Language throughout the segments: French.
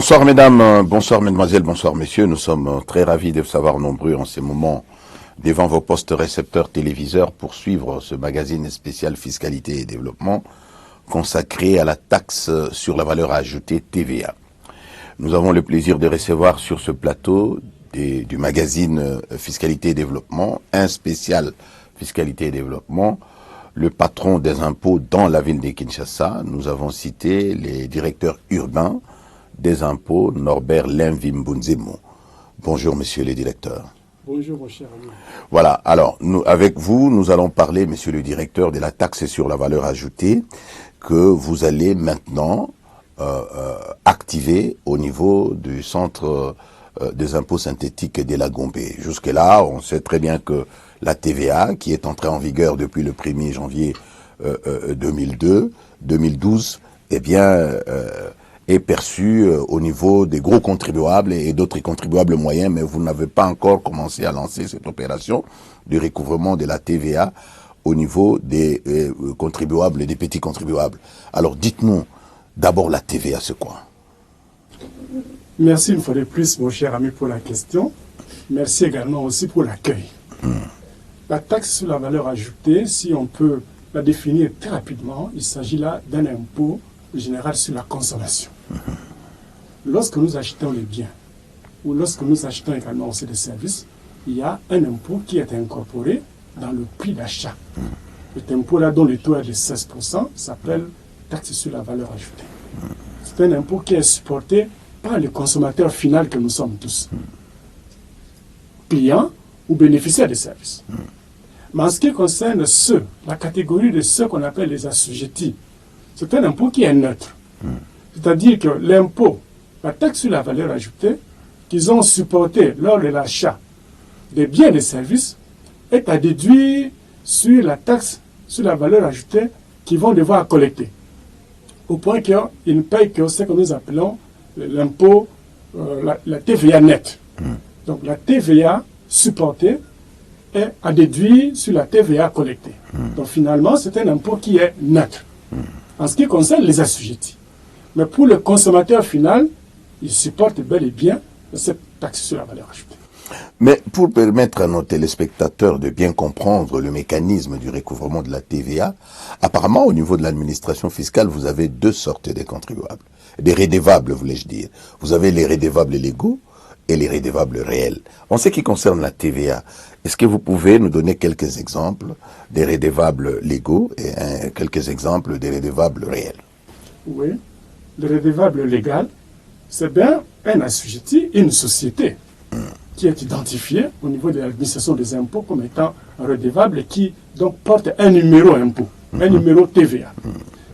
Bonsoir mesdames, bonsoir mesdemoiselles, bonsoir messieurs. Nous sommes très ravis de vous savoir nombreux en ces moments devant vos postes récepteurs téléviseurs pour suivre ce magazine spécial Fiscalité et Développement consacré à la taxe sur la valeur ajoutée TVA. Nous avons le plaisir de recevoir sur ce plateau du magazine Fiscalité et Développement, un spécial Fiscalité et Développement, le patron des impôts dans la ville de Kinshasa. Nous avons cité les directeurs urbains des impôts, Norbert Limvimbunzemo. Bonjour, monsieur le directeur. Bonjour, mon cher ami. Voilà, alors, avec vous, nous allons parler, monsieur le directeur, de la taxe sur la valeur ajoutée que vous allez maintenant activer au niveau du centre des impôts synthétiques de la Gombe. Jusque-là, on sait très bien que la TVA, qui est entrée en vigueur depuis le 1er janvier 2012, eh bien, est perçue au niveau des gros contribuables et d'autres contribuables moyens, mais vous n'avez pas encore commencé à lancer cette opération de recouvrement de la TVA au niveau des contribuables et des petits contribuables. Alors dites-nous, d'abord la TVA, c'est quoi? Merci une fois de plus, mon cher ami, pour la question. Merci également aussi pour l'accueil. La taxe sur la valeur ajoutée, si on peut la définir très rapidement, il s'agit là d'un impôt général sur la consommation. Lorsque nous achetons les biens, ou lorsque nous achetons également aussi des services, il y a un impôt qui est incorporé dans le prix d'achat. Cet impôt-là, dont le taux est de 16%, s'appelle taxe sur la valeur ajoutée. C'est un impôt qui est supporté par le consommateur final que nous sommes tous, clients ou bénéficiaires des services. Mais en ce qui concerne la catégorie de ceux qu'on appelle les assujettis, c'est un impôt qui est neutre. C'est-à-dire que l'impôt, la taxe sur la valeur ajoutée, qu'ils ont supporté lors de l'achat des biens et des services, est à déduire sur la taxe sur la valeur ajoutée qu'ils vont devoir collecter. Au point qu'ils ne payent que ce que nous appelons l'impôt, la TVA nette. Donc la TVA supportée est à déduire sur la TVA collectée. Donc finalement, c'est un impôt qui est neutre en ce qui concerne les assujettis. Mais pour le consommateur final, il supporte bel et bien cette taxe sur la valeur ajoutée. Mais pour permettre à nos téléspectateurs de bien comprendre le mécanisme du recouvrement de la TVA, apparemment au niveau de l'administration fiscale, vous avez deux sortes de contribuables. Des redevables, voulais-je dire. Vous avez les redevables légaux et les redevables réels. En ce qui concerne la TVA, est-ce que vous pouvez nous donner quelques exemples des redevables légaux et quelques exemples des redevables réels? Oui. Le redevable légal, c'est bien un assujetti, une société qui est identifiée au niveau de l'administration des impôts comme étant un redevable et qui donc porte un numéro impôt, un numéro TVA.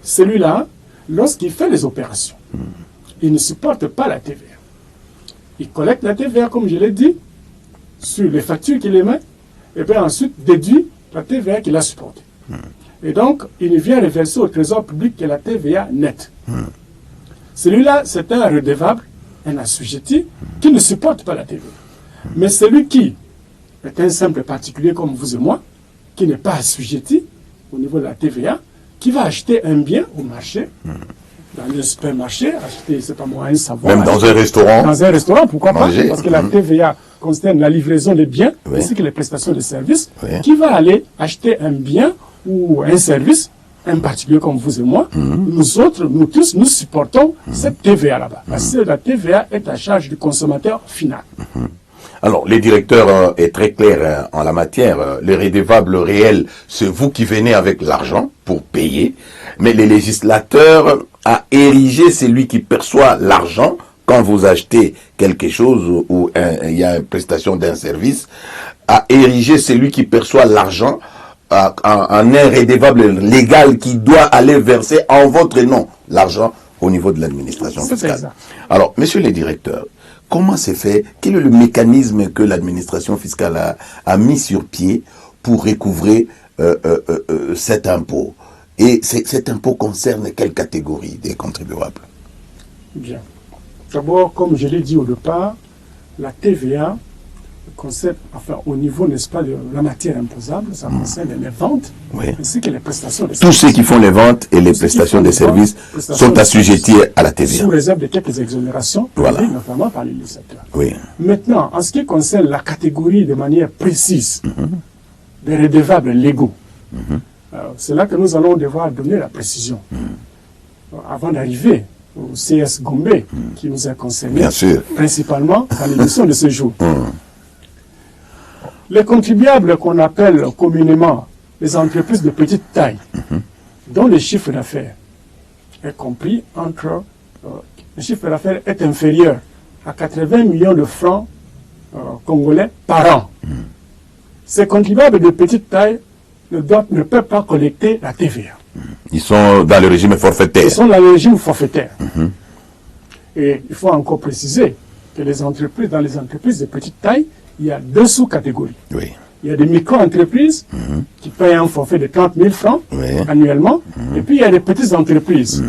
Celui-là, lorsqu'il fait les opérations, il ne supporte pas la TVA. Il collecte la TVA, comme je l'ai dit, sur les factures qu'il émet, et bien ensuite déduit la TVA qu'il a supportée. Et donc, il vient reverser au trésor public que la TVA nette. Celui-là, c'est un redevable, un assujetti, qui ne supporte pas la TVA. Mais celui qui est un simple particulier comme vous et moi, qui n'est pas assujetti au niveau de la TVA, qui va acheter un bien au marché, dans le supermarché, acheter, c'est pas moi, un savon. Même dans un restaurant. Dans un restaurant, pourquoi manger. pas? Parce que la TVA concerne la livraison des biens, ainsi que les prestations de services. Qui va aller acheter un bien ou un service, un particulier comme vous et moi, nous autres, nous tous, nous supportons cette TVA là-bas. Parce que la TVA est à charge du consommateur final. Alors, le directeur est très clair en la matière. Les redevables réels, c'est vous qui venez avec l'argent pour payer, mais les législateurs a érigé celui qui perçoit l'argent quand vous achetez quelque chose ou il y a une prestation d'un service, a érigé celui qui perçoit l'argent en un redevable légal qui doit aller verser en votre nom l'argent au niveau de l'administration fiscale. Alors, monsieur le directeur, comment c'est fait? Quel est le mécanisme que l'administration fiscale a mis sur pied pour recouvrer cet impôt? Et cet impôt concerne quelle catégorie des contribuables? Bien. D'abord, comme je l'ai dit au départ, la TVA concerne, enfin, au niveau, n'est-ce pas, de la matière imposable, ça concerne les ventes, ainsi que les prestations de services. Tous ceux qui font les ventes et les prestations de services sont assujettis à la TVA. Sous réserve de quelques exonérations, notamment par les législateurs. Maintenant, en ce qui concerne la catégorie de manière précise des redevables légaux, c'est là que nous allons devoir donner la précision. Avant d'arriver au CS Gombe, qui nous a concernés, principalement dans l'émission de ce jour. Les contribuables qu'on appelle communément les entreprises de petite taille, dont le chiffre d'affaires est compris entre... le chiffre d'affaires est inférieur à 80 millions de francs congolais par an. Ces contribuables de petite taille ne peuvent pas collecter la TVA. Ils sont dans le régime forfaitaire. Ils sont dans le régime forfaitaire. Et il faut encore préciser que dans les entreprises de petite taille, il y a deux sous-catégories. Il y a des micro-entreprises qui payent un forfait de 30 000 francs annuellement. Et puis il y a des petites entreprises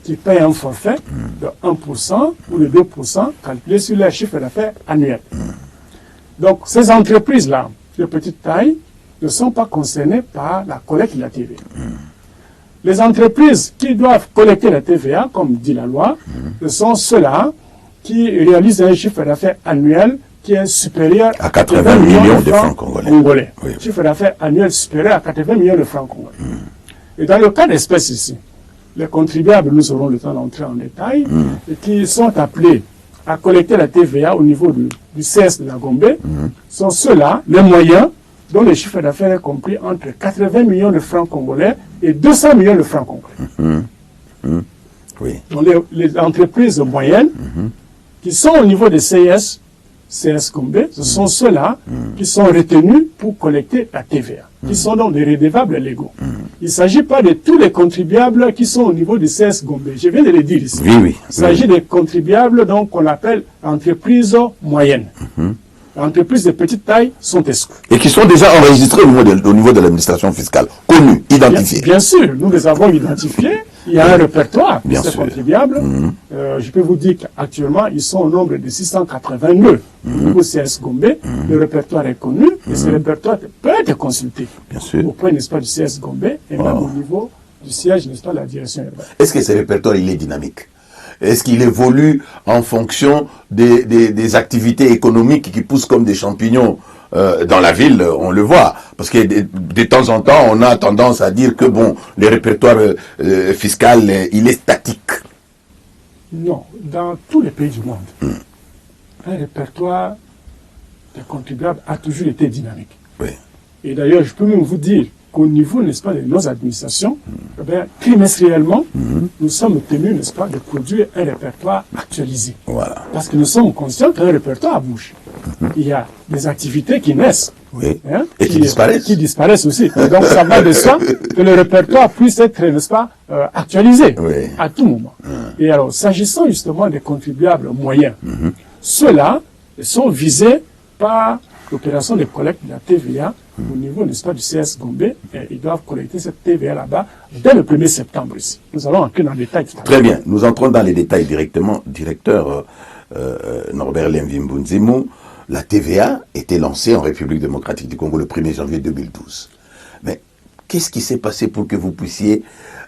qui payent un forfait de 1% ou de 2% calculé sur leur chiffre d'affaires annuel. Donc ces entreprises-là de petite taille ne sont pas concernées par la collecte de la TVA. Les entreprises qui doivent collecter la TVA, comme dit la loi, ce sont ceux-là qui réalisent un chiffre d'affaires annuel qui est supérieur à 80 millions de francs congolais. Chiffre d'affaires annuel supérieur à 80 millions de francs congolais. Et dans le cas d'espèce ici, les contribuables, nous aurons le temps d'entrer en détail, et qui sont appelés à collecter la TVA au niveau du CS de la Gombe, sont ceux-là, les moyens, dont le chiffre d'affaires est compris entre 80 millions de francs congolais et 200 millions de francs congolais. Donc les entreprises moyennes qui sont au niveau des CS Gombe, ce sont ceux-là qui sont retenus pour collecter la TVA, qui sont donc des redevables légaux. Il ne s'agit pas de tous les contribuables qui sont au niveau du CS Gombe. Je viens de le dire ici. Il s'agit des contribuables qu'on appelle entreprises moyennes. Entreprises de petite taille sont exclues. Et qui sont déjà enregistrées au niveau de l'administration fiscale, connues, identifiées. Bien sûr, nous les avons identifiés. Il y a un répertoire de ces contribuables. Je peux vous dire qu'actuellement, ils sont au nombre de 682 au niveau CS Gombe. Le répertoire est connu et ce répertoire peut être consulté auprès, n'est-ce pas, du CS Gombe et même au niveau du siège, n'est-ce pas, de la direction urbaine. Est-ce que ce répertoire, il est dynamique? Est-ce qu'il évolue en fonction des activités économiques qui poussent comme des champignons dans la ville? On le voit. Parce que de temps en temps, on a tendance à dire que bon, le répertoire fiscal, il est statique. Non. Dans tous les pays du monde, un répertoire des contribuables a toujours été dynamique. Et d'ailleurs, je peux même vous dire qu'au niveau, n'est-ce pas, de nos administrations, trimestriellement, nous sommes tenus, n'est-ce pas, de produire un répertoire actualisé. Parce que nous sommes conscients qu'un répertoire bouge. Il y a des activités qui naissent. Et qui disparaissent. Qui disparaissent aussi. Et donc, ça va de soi que le répertoire puisse être, n'est-ce pas, actualisé à tout moment. Et alors, s'agissant justement des contribuables moyens, ceux-là sont visés par l'opération de collecte de la TVA au niveau, n'est-ce pas, du CS Gombe, et ils doivent collecter cette TVA là-bas dès le 1er septembre ici. Nous allons entrer dans le détail. Très bien, nous entrons dans les détails directement. Directeur Norbert Lemvimbu-Nzimu, la TVA était lancée en République démocratique du Congo le 1er janvier 2012. Mais qu'est-ce qui s'est passé pour que vous puissiez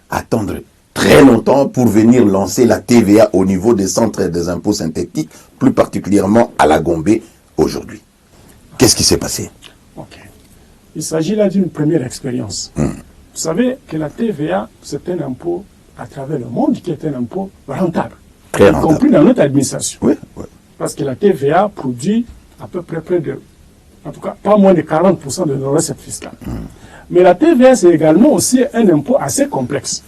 attendre très longtemps pour venir lancer la TVA au niveau des centres des impôts synthétiques, plus particulièrement à la Gombe aujourd'hui? Qu'est-ce qui s'est passé? Il s'agit là d'une première expérience. Vous savez que la TVA, c'est un impôt à travers le monde qui est un impôt rentable. Très rentable. Y compris dans notre administration. Parce que la TVA produit à peu près en tout cas, pas moins de 40% de nos recettes fiscales. Mais la TVA, c'est également aussi un impôt assez complexe.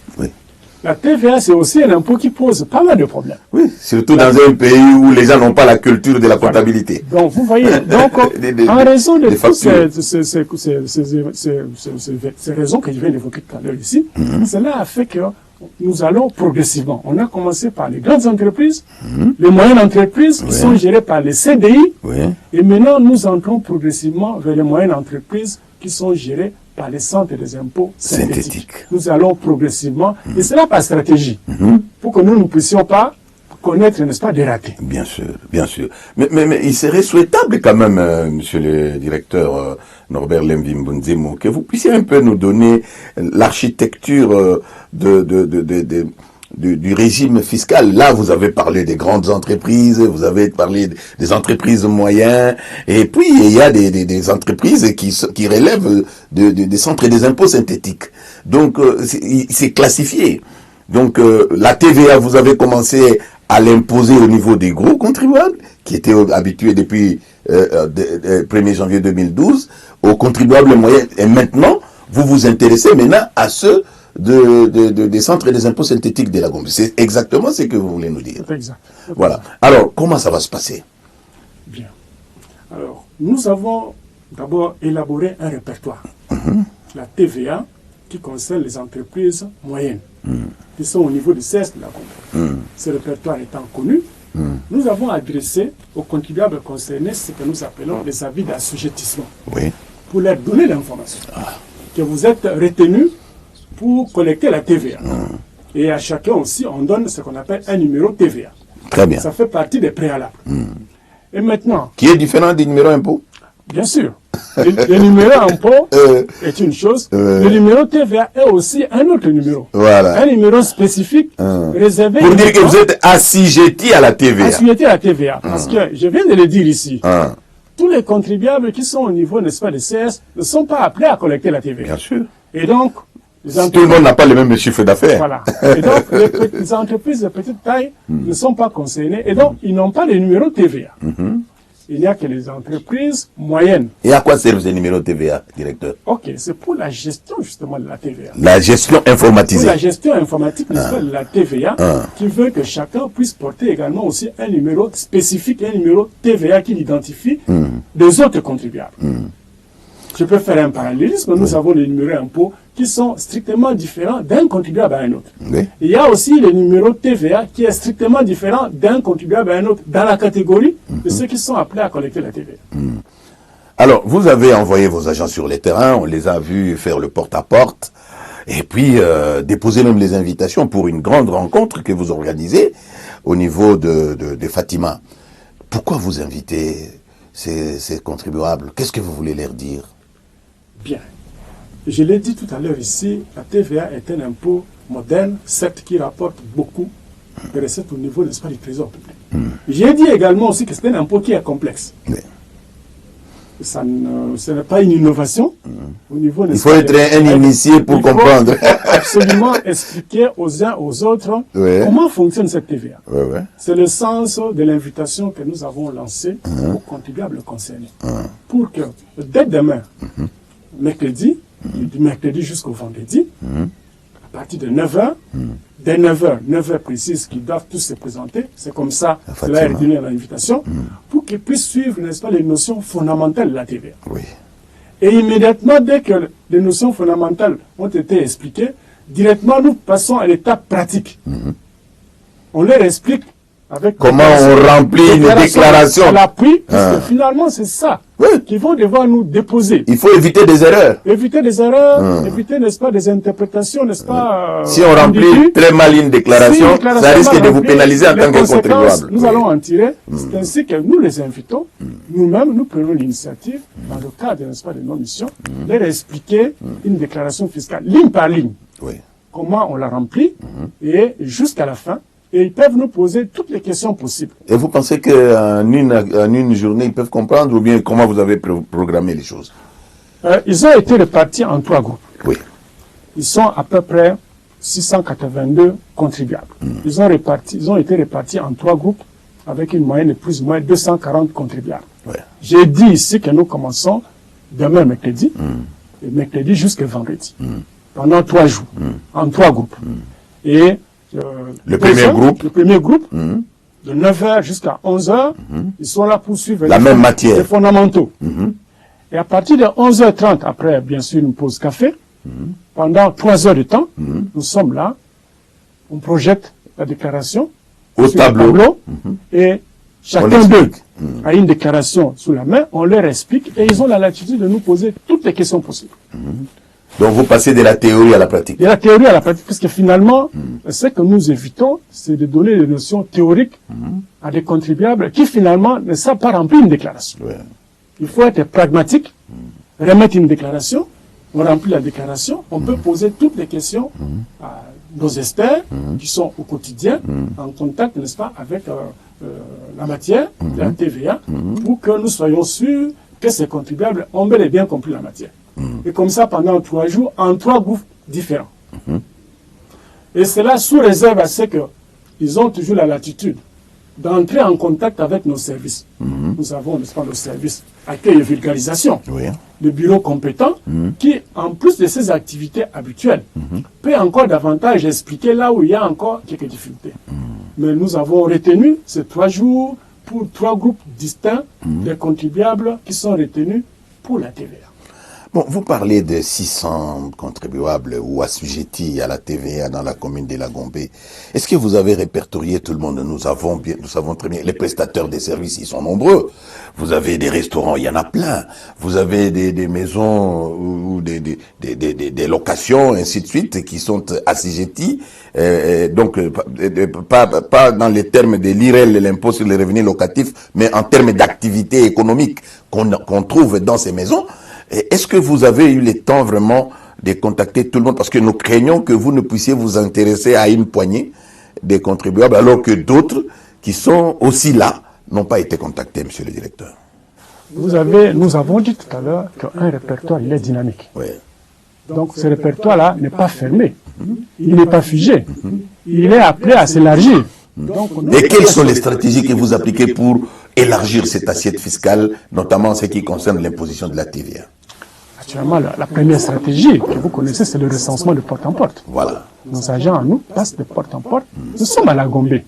La TVA, c'est aussi un impôt qui pose pas mal de problèmes. Surtout dans un pays où les gens n'ont pas la culture de la comptabilité. Donc, vous voyez, donc, en raison de toutes ces raisons que je viens d'évoquer tout à l'heure ici, cela a fait que nous allons progressivement. On a commencé par les grandes entreprises, les moyennes entreprises qui sont gérées par les CDI, et maintenant nous entrons progressivement vers les moyennes entreprises qui sont gérées par les centres des impôts synthétiques. Nous allons progressivement, et cela par stratégie, pour que nous ne puissions pas connaître, n'est-ce pas, des ratés. Bien sûr, bien sûr. Mais il serait souhaitable quand même, monsieur le directeur Norbert Lemvim-Bunzemo, que vous puissiez un peu nous donner l'architecture du régime fiscal. Là, vous avez parlé des grandes entreprises, vous avez parlé des entreprises moyennes, et puis il y a des entreprises qui relèvent des centres et des impôts synthétiques. Donc, c'est classifié. Donc, la TVA, vous avez commencé à l'imposer au niveau des gros contribuables, qui étaient habitués depuis 1er janvier 2012, aux contribuables moyens. Et maintenant, vous vous intéressez maintenant à ceux des centres et des impôts synthétiques de la Gambie. C'est exactement ce que vous voulez nous dire. C'est exact. Voilà. Alors, comment ça va se passer? Bien. Alors, nous avons d'abord élaboré un répertoire. La TVA qui concerne les entreprises moyennes, qui sont au niveau du CES de la Gambie. Ce répertoire étant connu, nous avons adressé aux contribuables concernés ce que nous appelons les avis d'assujettissement. Oui. Pour leur donner l'information que vous êtes retenus pour collecter la TVA. Et à chacun aussi, on donne ce qu'on appelle un numéro TVA. Très bien. Ça fait partie des préalables. Et maintenant... Qui est différent du numéro impôt? Bien sûr. Le numéro impôt est une chose. Le numéro TVA est aussi un autre numéro. Voilà. Un numéro spécifique réservé... Pour dire que vous êtes assujetti à la TVA. Assujetti à la TVA. Parce que, je viens de le dire ici, tous les contribuables qui sont au niveau, n'est-ce pas, des CS, ne sont pas appelés à collecter la TVA. Bien sûr. Et donc... Tout le monde n'a pas le même chiffre d'affaires. Voilà. Et donc, les entreprises de petite taille ne sont pas concernées. Et donc, ils n'ont pas de numéro TVA. Il n'y a que les entreprises moyennes. Et à quoi servent ces numéros TVA, directeur? Ok, c'est pour la gestion justement de la TVA. La gestion informatisée. Pour la gestion informatique de la TVA, qui veut que chacun puisse porter également aussi un numéro spécifique, un numéro TVA qui l'identifie des autres contribuables. Je peux faire un parallélisme. Nous avons les numéros impôts qui sont strictement différents d'un contribuable à un autre. Oui. Il y a aussi le numéro TVA qui est strictement différent d'un contribuable à un autre dans la catégorie de ceux qui sont appelés à collecter la TVA. Alors, vous avez envoyé vos agents sur les terrains, on les a vus faire le porte-à-porte, et puis déposer même les invitations pour une grande rencontre que vous organisez au niveau de Fatima. Pourquoi vous invitez ces contribuables? Qu'est-ce que vous voulez leur dire? Bien. Je l'ai dit tout à l'heure ici, la TVA est un impôt moderne, certes qui rapporte beaucoup de recettes au niveau, n'est-ce pas, du trésor public. J'ai dit également aussi que c'est un impôt qui est complexe. Oui. Ce n'est pas une innovation. Au niveau, Il faut être un initié pour comprendre. Il faut absolument expliquer aux uns aux autres comment fonctionne cette TVA. C'est le sens de l'invitation que nous avons lancée aux contribuables concernés. Pour que dès demain, mercredi, du mercredi jusqu'au vendredi, à partir de 9h, dès 9h, 9h précises, qu'ils doivent tous se présenter. C'est comme ça, cela est donné à l'invitation, pour qu'ils puissent suivre, n'est-ce pas, les notions fondamentales de la TVA. Oui. Et immédiatement, dès que les notions fondamentales ont été expliquées, directement, nous passons à l'étape pratique. On leur explique avec comment on remplit une déclaration à l'appui, parce que finalement, c'est ça qu'ils vont devoir nous déposer. Il faut éviter des erreurs. Éviter des erreurs, éviter, n'est-ce pas, des interprétations, n'est-ce pas. Si on remplit très mal une déclaration, ça risque de vous pénaliser en tant que contribuable. Nous allons en tirer. C'est ainsi que nous les invitons. Nous-mêmes, nous prenons l'initiative, dans le cadre, n'est-ce pas, de nos missions, de leur expliquer une déclaration fiscale, ligne par ligne. Comment on la remplit, et jusqu'à la fin. Et ils peuvent nous poser toutes les questions possibles. Et vous pensez qu'en une journée, ils peuvent comprendre, ou bien comment vous avez programmé les choses? Ils ont été répartis en 3 groupes. Oui. Ils sont à peu près 682 contribuables. Ils ont été répartis en 3 groupes avec une moyenne de plus ou moins 240 contribuables. J'ai dit ici que nous commençons demain mercredi, et mercredi jusqu'à vendredi, pendant 3 jours, en 3 groupes. Et le premier groupe, de 9h jusqu'à 11h, ils sont là pour suivre la même matière, les fondamentaux. Et à partir de 11h30, après bien sûr une pause café, pendant 3 heures de temps, nous sommes là, on projette la déclaration au tableau, et chacun d'eux a une déclaration sous la main, on leur explique et ils ont la latitude de nous poser toutes les questions possibles. Donc vous passez de la théorie à la pratique. De la théorie à la pratique, parce que finalement, ce que nous évitons, c'est de donner des notions théoriques à des contribuables qui finalement ne savent pas remplir une déclaration. Ouais. Il faut être pragmatique, remettre une déclaration, on remplit la déclaration, on peut poser toutes les questions à nos experts qui sont au quotidien en contact, n'est-ce pas, avec la matière de la TVA pour que nous soyons sûrs que ces contribuables ont bel et bien compris la matière. Et comme ça, pendant 3 jours, en 3 groupes différents. Et cela sous réserve à ce qu'ils ont toujours la latitude d'entrer en contact avec nos services. Nous avons, n'est-ce pas, nos services accueil et vulgarisation, Oui. le bureau compétent, qui, en plus de ses activités habituelles, peut encore davantage expliquer là où il y a encore quelques difficultés. Mais nous avons retenu ces 3 jours pour 3 groupes distincts des contribuables qui sont retenus pour la TVA. Bon, vous parlez de 600 contribuables ou assujettis à la TVA dans la commune de Lagombe. Est-ce que vous avez répertorié tout le monde? Nous savons très bien, les prestataires des services, ils sont nombreux. Vous avez des restaurants, il y en a plein. Vous avez des maisons ou des locations, ainsi de suite, qui sont assujettis. Donc, pas dans les termes de l'IREL, l'impôt sur les revenus locatifs, mais en termes d'activité économique qu'on trouve dans ces maisons. Est-ce que vous avez eu le temps vraiment de contacter tout le monde? Parce que nous craignons que vous ne puissiez vous intéresser à une poignée des contribuables, alors que d'autres qui sont aussi là n'ont pas été contactés, monsieur le directeur. Nous avons dit tout à l'heure qu'un répertoire, il est dynamique. Oui. Donc ce répertoire-là n'est pas fermé, il n'est pas figé, il est appelé à s'élargir. Et quelles sont les stratégies que vous appliquez pour élargir cette assiette fiscale, notamment en ce qui concerne l'imposition de la TVA? Actuellement, la première stratégie que vous connaissez, c'est le recensement de porte en porte. Voilà. Nos agents, nous, passent de porte en porte. Nous sommes à Lagombe.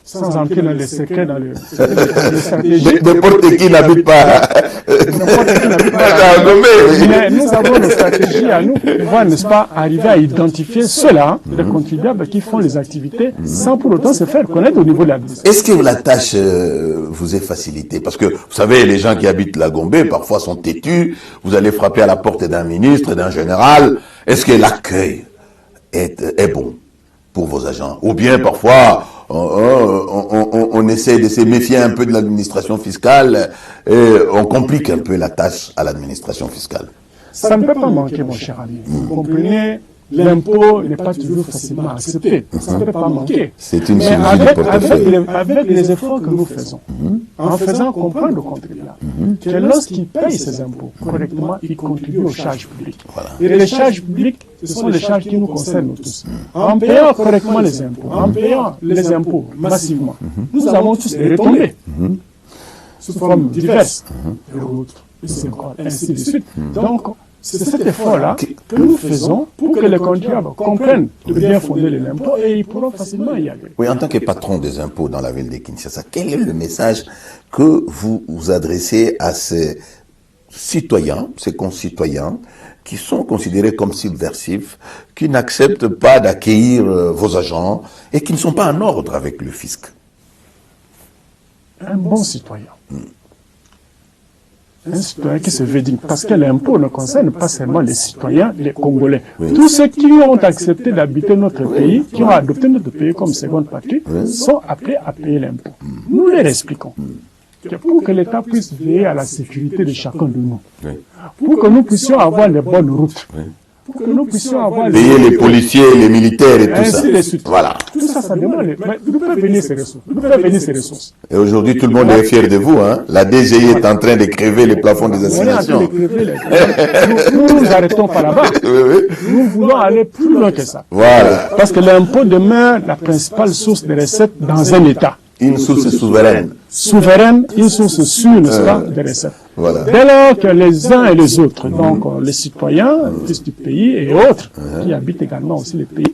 Sans entrer dans les secrets, dans les stratégies. N'importe qui n'habite pas. Mais nous avons des stratégies à nous pour pouvoir, n'est-ce pas, arriver à identifier ceux-là, les contribuables qui font les activités sans pour autant se faire connaître au niveau de l'administration. Est-ce que la tâche vous est facilitée? Parce que, vous savez, les gens qui habitent Lagombe, parfois sont têtus. Vous allez frapper à la porte d'un ministre, d'un général. Est-ce que l'accueil est bon pour vos agents? Ou bien, parfois, on essaie de se méfier un peu de l'administration fiscale et on complique un peu la tâche à l'administration fiscale. Ça ne peut pas manquer, mon cher ami. Vous comprenez, l'impôt n'est pas toujours facilement accepté. Ça ne peut pas manquer. C'est une Mais chirurgie du portefeuille. avec les efforts que nous faisons, en faisant comprendre aux contribuables que lorsqu'ils payent ces impôts correctement, ils contribuent aux charges publiques. Voilà. Et les charges publiques, ce sont les charges qui nous concernent tous. En payant correctement les impôts, en payant les impôts massivement, nous avons tous des retombées sous forme diverses, les routes, les écoles, ainsi de suite. Donc, c'est cet effort-là que nous faisons pour que les contribuables comprennent le bien fondé de l'impôt et ils pourront facilement y aller. Oui, en tant que patron des impôts dans la ville de Kinshasa, quel est le message que vous adressez à ces citoyens, ces concitoyens, qui sont considérés comme subversifs, qui n'acceptent pas d'accueillir vos agents et qui ne sont pas en ordre avec le fisc? Un bon citoyen. Un citoyen qui se veut digne. Parce que l'impôt ne concerne pas seulement les citoyens, les Congolais. Oui. Tous ceux qui ont accepté d'habiter notre pays, qui ont adopté notre pays comme seconde patrie, sont appelés à payer l'impôt. Nous leur expliquons que pour que l'État puisse veiller à la sécurité de chacun de nous, Oui. pour que nous puissions avoir les bonnes routes, pour que nous puissions avoir Payer les policiers, les militaires et tout ça. ainsi de suite. Voilà. Tout ça, ça demande. Mais d'où peuvent venir ces ressources? D'où peuvent venir ces ressources? Et aujourd'hui, tout le monde est fier de vous. Hein? La DGI est en train de crever les plafonds des On est en train de assignations. crever les- Nous nous arrêtons pas là-bas. Oui, oui. Nous voulons aller plus loin que ça. Voilà. Parce que l'impôt demeure la principale source de recettes dans un État. Une source souveraine. Souveraine, une source sûre, n'est-ce pas, de recettes. Voilà. Dès lors que les uns et les autres, donc les citoyens, les fils du pays et autres, qui habitent également aussi le pays,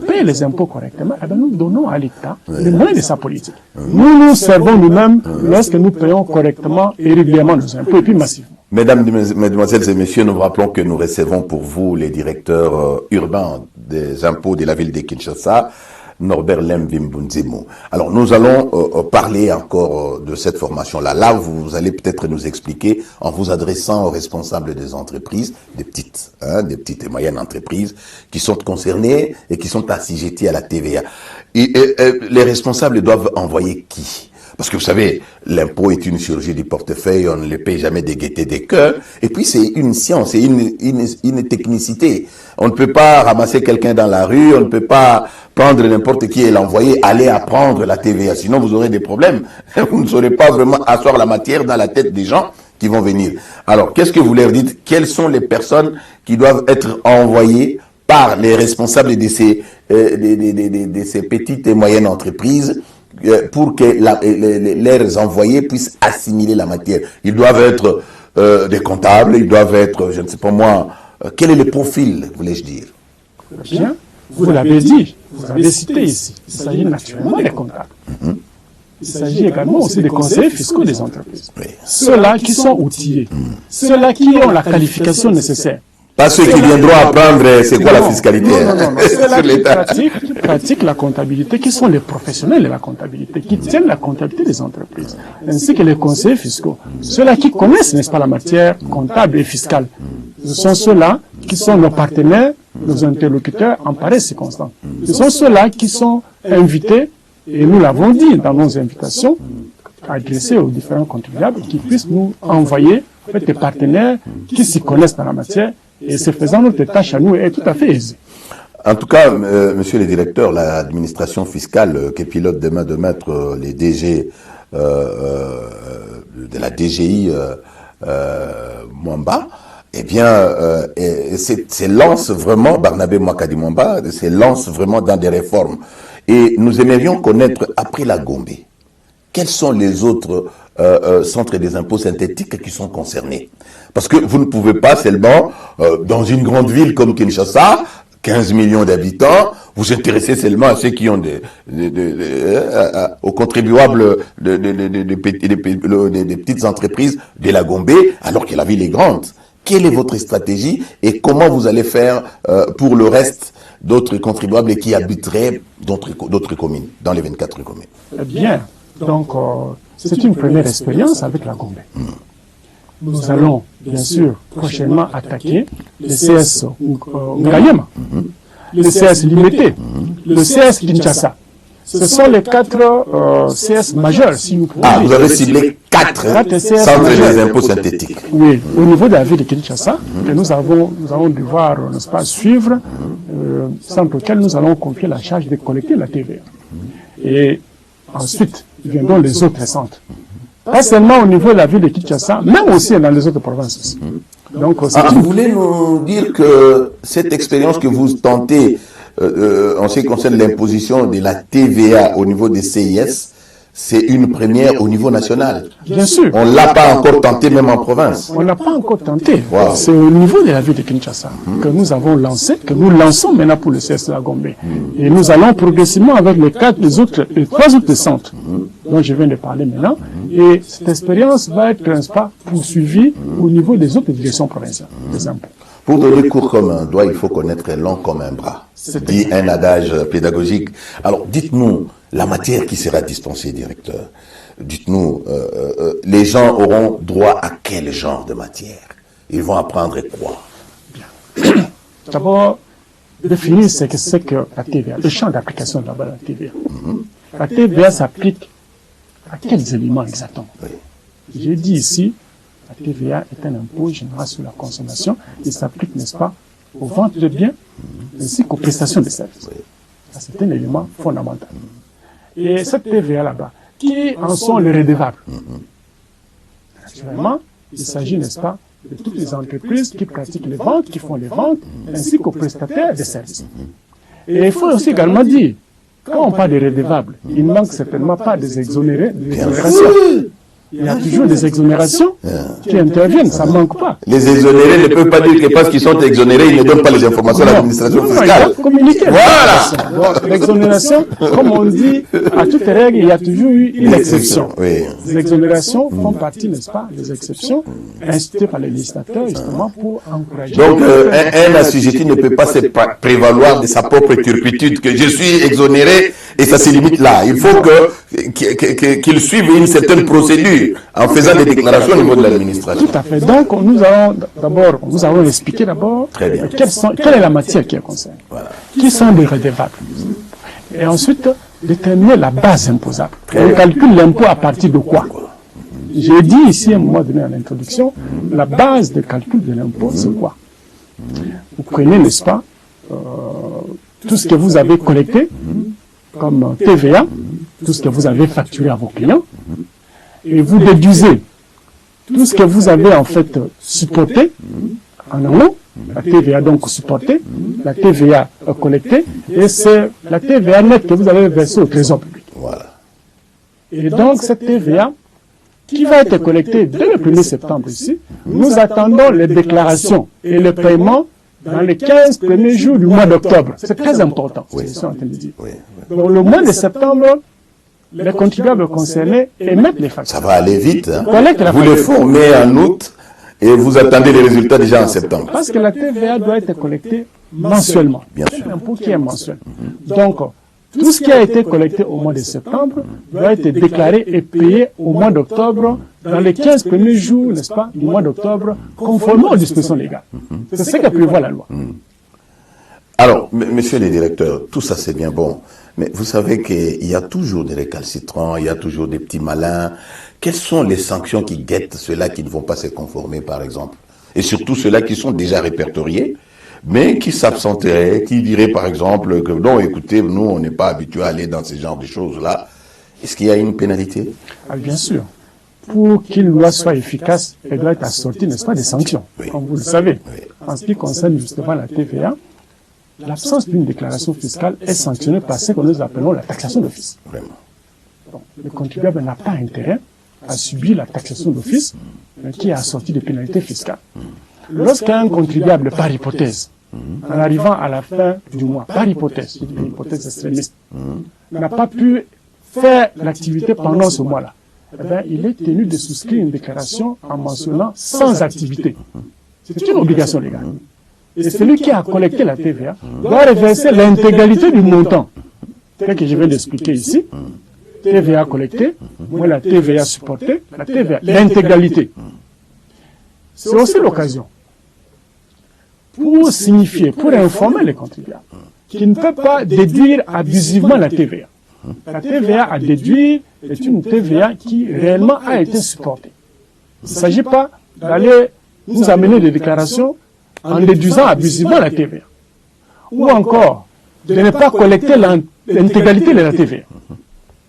paient les impôts correctement, eh bien, nous donnons à l'État les moyens de sa politique. Nous nous servons nous-mêmes lorsque nous payons correctement et régulièrement nos impôts, et puis massivement. Mesdames, Mesdemoiselles et Messieurs, nous vous rappelons que nous recevons pour vous les directeurs urbains des impôts de la ville de Kinshasa, Norbert Lemvimbunzimo. Alors, nous allons parler encore de cette formation-là. Là, vous allez peut-être nous expliquer en vous adressant aux responsables des entreprises, des petites et moyennes entreprises qui sont concernées et qui sont assujetties à la TVA. Et les responsables doivent envoyer qui? Parce que vous savez, l'impôt est une chirurgie du portefeuille, on ne le paye jamais des gaietés des cœurs. Et puis c'est une science, c'est une technicité. On ne peut pas ramasser quelqu'un dans la rue, on ne peut pas prendre n'importe qui et l'envoyer aller apprendre la TVA. Sinon vous aurez des problèmes. Vous ne saurez pas vraiment asseoir la matière dans la tête des gens qui vont venir. Alors qu'est-ce que vous leur dites? Quelles sont les personnes qui doivent être envoyées par les responsables de ces petites et moyennes entreprises pour que leurs envoyés puissent assimiler la matière? Ils doivent être des comptables, ils doivent être, je ne sais pas moi, quel est le profil, voulais-je dire? Bien, vous l'avez dit, vous avez cité ici. Il s'agit naturellement des comptables. Il s'agit également aussi des conseillers fiscaux des entreprises. Oui. Ceux-là qui sont outillés, ceux-là qui ont la qualification nécessaire. Pas ceux qui viendront apprendre c'est quoi la fiscalité. Non. Ceux-là qui pratiquent la comptabilité, qui sont les professionnels de la comptabilité, qui tiennent la comptabilité des entreprises, ainsi que les conseillers fiscaux. Ceux-là qui connaissent, n'est-ce pas, la matière comptable et fiscale. Ce sont ceux-là qui sont nos partenaires, nos interlocuteurs en pareille circonstance. Ce sont ceux-là qui sont invités, et nous l'avons dit dans nos invitations, adressées aux différents contribuables, qui puissent nous envoyer des partenaires qui s'y connaissent dans la matière. Et ce faisant, notre tâche à nous est tout à fait aisée. En tout cas, monsieur le directeur, l'administration fiscale qui pilote demain de mettre les DG de la DGI Mwamba, eh bien, c'est lance vraiment, Barnabé Mwakadi Mwamba, c'est lance vraiment dans des réformes. Et nous aimerions connaître, après la Gombe, quels sont les autres centres des impôts synthétiques qui sont concernés. Parce que vous ne pouvez pas seulement, dans une grande ville comme Kinshasa, 15 millions d'habitants, vous intéresser seulement à ceux qui ont aux contribuables des petites entreprises de la Gombe, alors que la ville est grande. Quelle est votre stratégie et comment vous allez faire pour le reste d'autres contribuables qui habiteraient d'autres communes, dans les 24 communes? Eh bien, donc, c'est une première expérience avec la Gombe. Nous allons, bien sûr, prochainement attaquer le CS Ngayema, le CS Limité, le CS Kinshasa. Ce sont les 4 CS majeurs, si vous pouvez. Ah, vous avez ciblé 4 centres des impôts synthétiques. Oui, au niveau de la ville de Kinshasa, que nous allons devoir, n'est-ce pas, suivre, centre auquel nous allons confier la charge de collecter la TVA. Et ensuite, viendront les autres centres. Pas seulement au niveau de la ville de Kinshasa, même aussi dans les autres provinces aussi. Donc, vous voulez nous dire que cette expérience que vous tentez en ce qui concerne l'imposition de la TVA au niveau des CIS, c'est une première au niveau national. Bien sûr. On ne l'a pas encore tenté même en province. On n'a pas encore tenté. Wow. C'est au niveau de la ville de Kinshasa que nous avons lancé, que nous lançons maintenant pour le CS de la Gombe. Et nous allons progressivement avec les 3 autres centres dont je viens de parler maintenant. Et cette expérience va être, n'est-ce pas, poursuivie au niveau des autres directions provinciales des impôts. Pour donner court comme un doigt, il faut connaître long comme un bras. Dit un adage pédagogique. Alors, dites-nous la matière qui sera dispensée, directeur. Dites-nous, les gens auront droit à quel genre de matière? Ils vont apprendre quoi? Bien. D'abord, définir ce que c'est que la TVA, le champ d'application de la TVA. La TVA s'applique à quels éléments exactement? Oui. J'ai dit ici, la TVA est un impôt général sur la consommation. Il s'applique, n'est-ce pas, aux ventes de biens ainsi qu'aux prestations de services. C'est un élément fondamental. Et cette TVA là-bas, qui en sont les redevables? Naturellement, il s'agit, n'est-ce pas, de toutes les entreprises qui pratiquent les ventes, qui font les ventes, ainsi qu'aux prestataires de services. Et il faut aussi également dire, quand on parle des redevables, il ne manque certainement pas des exonérations. il y a toujours des exonérations qui interviennent, ça ne manque pas. Les exonérés ne peuvent pas dire que parce qu'ils sont exonérés, ils ne donnent pas les informations à l'administration fiscale. Il faut communiquer. Voilà. Bon, l'exonération, comme on dit, à toute règle, il y a toujours eu une exception. Oui. Les exonérations font partie, n'est-ce pas, des exceptions instituées par les législateurs, justement, pour encourager. Donc, un assujetti ne peut pas se prévaloir de sa propre turpitude, que je suis exonéré, et ça se limite là. Il faut qu'il suive une certaine procédure en faisant des déclarations au niveau de l'administration. Tout à fait. Donc, nous allons expliquer d'abord quelle est la matière qui est concernée. Voilà. Qui sont les redevables. Et ensuite, déterminer la base imposable. On calcule l'impôt à partir de quoi? J'ai dit ici, à un moment donné, à l'introduction, la base de calcul de l'impôt, c'est quoi? Vous prenez, n'est-ce pas, tout ce que vous avez collecté, comme TVA, tout ce que vous avez facturé à vos clients, et vous déduisez tout ce que vous avez en fait supporté en amont, la TVA donc supportée, la TVA collectée, et c'est la TVA nette que vous avez versée au trésor public. Voilà. Et donc cette TVA, qui va être collectée dès le 1er septembre ici, nous attendons les déclarations et le paiement dans les 15 premiers jours du mois d'octobre. C'est très important, Oui. ce que je suis en train de dire. Oui. Donc le mois de septembre, les contribuables concernés émettent les factures. Ça va aller vite. Hein. Collecte la Vous le facture. formez en août et vous attendez les résultats déjà en septembre. Parce que la TVA doit être collectée mensuellement. Bien sûr. C'est un impôt qui est mensuel. Donc, tout ce qui a été collecté au mois de septembre doit être déclaré et payé au mois d'octobre, dans les 15 premiers jours, n'est-ce pas, du mois d'octobre, conformément aux dispositions légales. C'est ce que prévoit la loi. Alors, messieurs les directeurs, tout ça c'est bien bon, mais vous savez qu'il y a toujours des récalcitrants, il y a toujours des petits malins. Quelles sont les sanctions qui guettent ceux-là qui ne vont pas se conformer, par exemple? Et surtout ceux-là qui sont déjà répertoriés, mais qui s'absenteraient, qui diraient par exemple que non, écoutez, nous on n'est pas habitués à aller dans ce genre de choses-là. Est-ce qu'il y a une pénalité? Ah, bien sûr. Pour qu'une loi soit efficace, elle doit être assortie, n'est-ce pas, des sanctions, Oui. comme vous le savez. Oui. En ce qui concerne justement la TVA, l'absence d'une déclaration fiscale est sanctionnée par ce que nous appelons la taxation d'office. Vraiment. Donc, le contribuable n'a pas intérêt à subir la taxation d'office, qui est assortie de pénalités fiscales. Lorsqu'un contribuable, par hypothèse, en arrivant à la fin du mois, par hypothèse, je dis une hypothèse extrémiste, n'a pas pu faire l'activité pendant ce mois-là, eh bien, il est tenu de souscrire une déclaration en mentionnant sans activité. C'est une obligation légale. Et celui qui a collecté la TVA doit reverser l'intégralité du montant, tel que je viens d'expliquer ici. TVA collectée, moins la TVA supportée, la TVA, l'intégralité. C'est aussi l'occasion pour signifier, pour informer les contribuables qu'ils ne peuvent pas déduire abusivement la TVA. La TVA à déduire est une TVA qui réellement a été supportée. Il ne s'agit pas d'aller nous amener des déclarations en déduisant abusivement la TVA. Ou encore, de ne pas collecter l'intégralité de la TVA.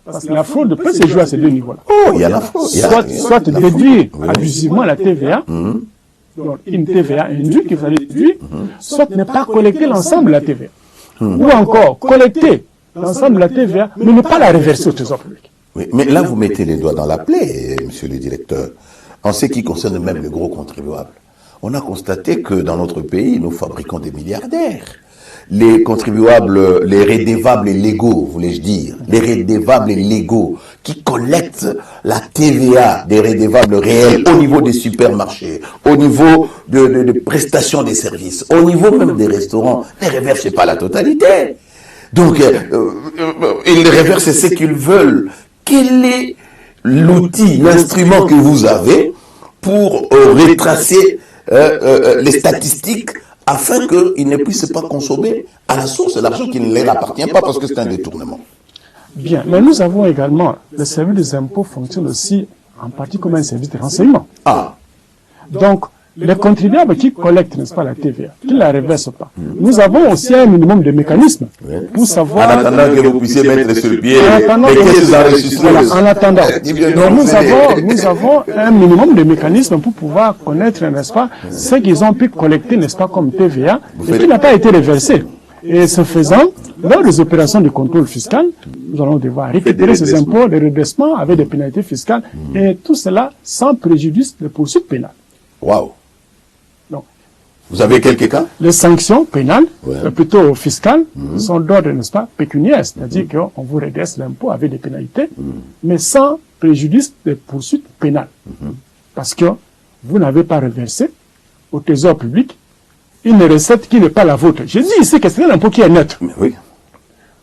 Parce que la fraude peut se jouer à ces deux niveaux-là. Oh, il y a la fraude. Soit déduire abusivement la TVA, donc une TVA induite qu'il fallait déduire, soit ne pas collecter l'ensemble de la TVA. Ou encore, collecter l'ensemble de la TVA, mais ne pas la reverser au trésor public. Oui, mais là, vous mettez les doigts dans la plaie, monsieur le directeur. En ce qui concerne même les gros contribuables, on a constaté que dans notre pays, nous fabriquons des milliardaires. Les contribuables, les redevables légaux, voulais-je dire, les redevables légaux qui collectent la TVA des redevables réels au niveau des supermarchés, au niveau de prestations des services, au niveau même des restaurants, ne reversent pas la totalité. Donc, ils reversent ce qu'ils veulent. Quel est l'outil, l'instrument que vous avez pour retracer les statistiques afin qu'ils ne puissent pas consommer à la source l'argent qui ne leur appartient pas parce que c'est un détournement? Bien, mais nous avons également, le service des impôts fonctionne aussi en partie comme un service de renseignement. Ah, Donc, les contribuables qui collectent, n'est-ce pas, la TVA, qui ne la reversent pas, nous avons aussi un minimum de mécanismes pour en savoir... attendant que vous puissiez mettre sur le pied En attendant les que- caisses enregistreuses. Voilà, en attendant. Eh bien, Donc vous allez- nous avons un minimum de mécanismes pour pouvoir connaître, n'est-ce pas, ce qu'ils ont pu collecter, n'est-ce pas, comme TVA, et qui n'a pas été reversé. Et ce faisant, lors des opérations de contrôle fiscal, nous allons devoir récupérer ces impôts, les redressements avec des pénalités fiscales, et tout cela sans préjudice de poursuites pénales. Waouh! Donc, vous avez quelques cas? Les sanctions pénales, plutôt fiscales, sont d'ordre, n'est-ce pas, pécuniaire, c'est-à-dire qu'on vous redresse l'impôt avec des pénalités, mais sans préjudice de poursuites pénales. Parce que vous n'avez pas reversé au trésor public une recette qui n'est pas la vôtre. Je dis ici que c'est un impôt qui est neutre. Mais oui.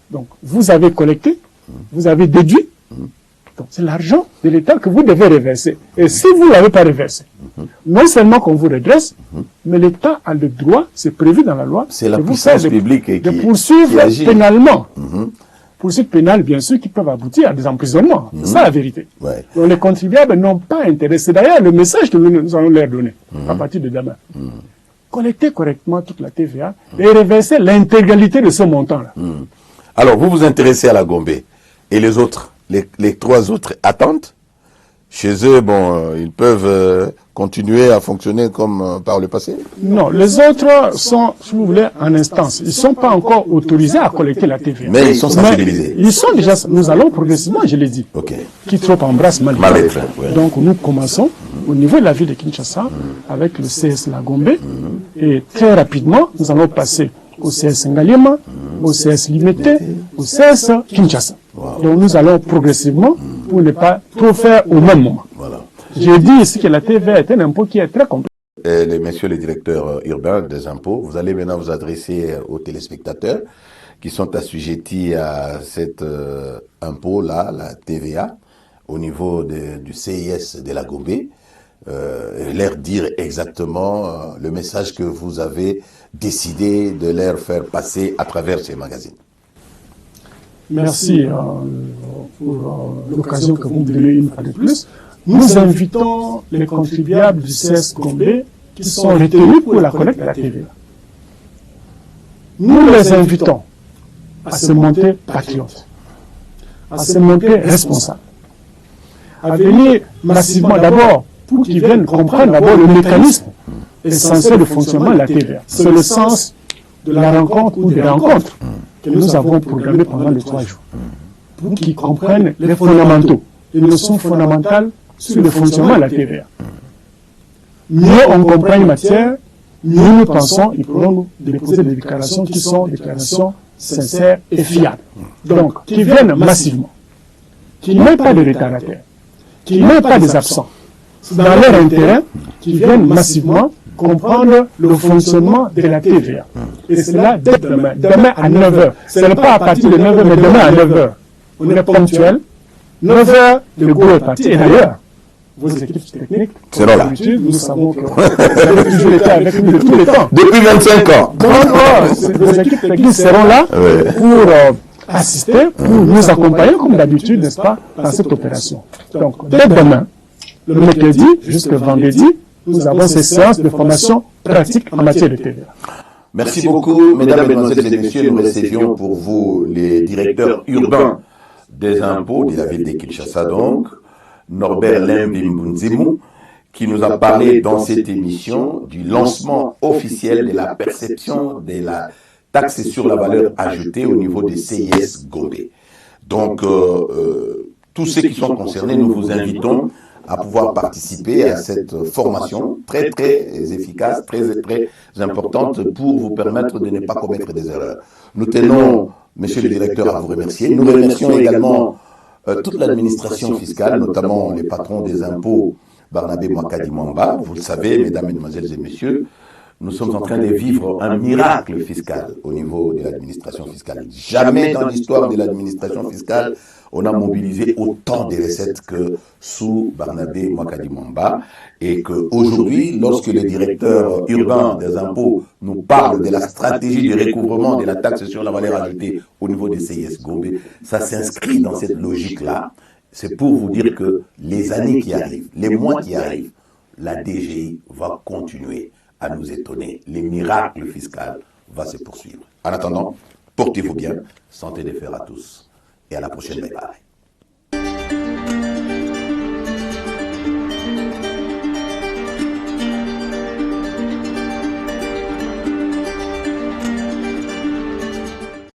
Donc, vous avez collecté, vous avez déduit. Donc, c'est l'argent de l'État que vous devez reverser. Et si vous ne l'avez pas reversé, non seulement qu'on vous redresse, mais l'État a le droit, c'est prévu dans la loi, c'est la puissance publique de poursuivre pénalement. Poursuites pénales, bien sûr, qui peuvent aboutir à des emprisonnements. C'est ça la vérité. Ouais. Donc, les contribuables n'ont pas intérêt. C'est d'ailleurs le message que nous allons leur donner à partir de demain. Collecter correctement toute la TVA et reverser l'intégralité de ce montant-là. Alors, vous vous intéressez à la Gombe. Et les autres, les trois autres attendent. Chez eux, bon, ils peuvent continuer à fonctionner comme par le passé? Non, les autres sont, si vous voulez, en instance. Ils ne sont pas encore autorisés à collecter la TVA. Mais ils sont sensibilisés. Ils sont déjà, nous allons progressivement, je l'ai dit. Qui trop embrasse mal être. Donc nous commençons au niveau de la ville de Kinshasa avec le CS Lagombe et très rapidement, nous allons passer au CS Ngaliema, au CS Limete, au CS Kinshasa. Donc nous allons progressivement pour ne pas trop faire au même moment. Voilà. J'ai dit ici que la TVA est un impôt qui est très complexe. Messieurs les directeurs urbains des impôts, vous allez maintenant vous adresser aux téléspectateurs qui sont assujettis à cet impôt-là, la TVA, au niveau du CIS de la Gombe, leur dire exactement le message que vous avez décidé de leur faire passer à travers ces magazines. Merci pour l'occasion que vous me donnez une fois de plus. Nous invitons les contribuables du CS Gombe qui sont retenus pour la collecte de la TVA. Nous les invitons à se monter patriotes, à se monter responsables, à venir massivement d'abord pour qu'ils viennent comprendre d'abord le mécanisme essentiel de fonctionnement de la TVA. C'est le sens de la rencontre ou des rencontres que nous avons programmées pendant les 3 jours, pour qu'ils comprennent les fondamentaux, les notions fondamentales sur le fonctionnement de la TVA. Mieux on comprend une matière, mieux nous pensons, ils pourront nous déposer des déclarations qui sont déclarations sincères et fiables. Donc, qui viennent massivement, qui n'aient pas de retardataires, qui n'aient pas des absents. C'est dans leur intérêt qu'ils viennent massivement comprendre le fonctionnement de la TVA. Et cela dès demain. Demain à 9h. Ce n'est pas à partir de 9h, mais demain à 9h. On est ponctuel. 9h, le go est parti. Et d'ailleurs, vos équipes techniques, c'est là. Nous savons que vous avez toujours été avec nous de tous les temps. Depuis 25 ans. Donc, vos équipes techniques seront là pour assister, pour nous accompagner, comme d'habitude, n'est-ce pas, dans cette opération. Donc, dès demain, le mercredi jusqu'au vendredi, nous avons ces séances de formation pratique en matière de TVA. Merci beaucoup, mesdames, mesdemoiselles et messieurs. Nous recevions pour vous les directeurs urbains des impôts de la ville de Kinshasa, donc, Norbert Limbimbunzimu, qui nous a parlé dans cette émission du lancement officiel de la perception de la taxe sur la valeur ajoutée au niveau des CIS Gombe. Donc, tous ceux qui sont concernés, nous vous invitons à pouvoir participer à cette formation très efficace, très importante pour vous permettre de ne pas commettre des erreurs. Nous tenons, monsieur le directeur, à vous remercier. Nous remercions également toute l'administration fiscale, notamment les patrons des impôts, Barnabé Mwakadi Mwamba. Vous le savez, mesdames, mesdemoiselles et messieurs, nous sommes en train de vivre un miracle fiscal au niveau de l'administration fiscale. Jamais dans l'histoire de l'administration fiscale, on a mobilisé autant de recettes que sous Barnabé Mwakadi Mwamba, et qu'aujourd'hui, lorsque le directeur urbain des impôts nous parle de la stratégie de recouvrement de la taxe sur la valeur ajoutée au niveau des CIS Gombe, ça s'inscrit dans cette logique-là. C'est pour vous dire que les années qui arrivent, les mois qui arrivent, la DGI va continuer à nous étonner. Les miracles fiscaux vont se poursuivre. En attendant, portez-vous bien, santé de fer à tous. Et à la prochaine, bye bye.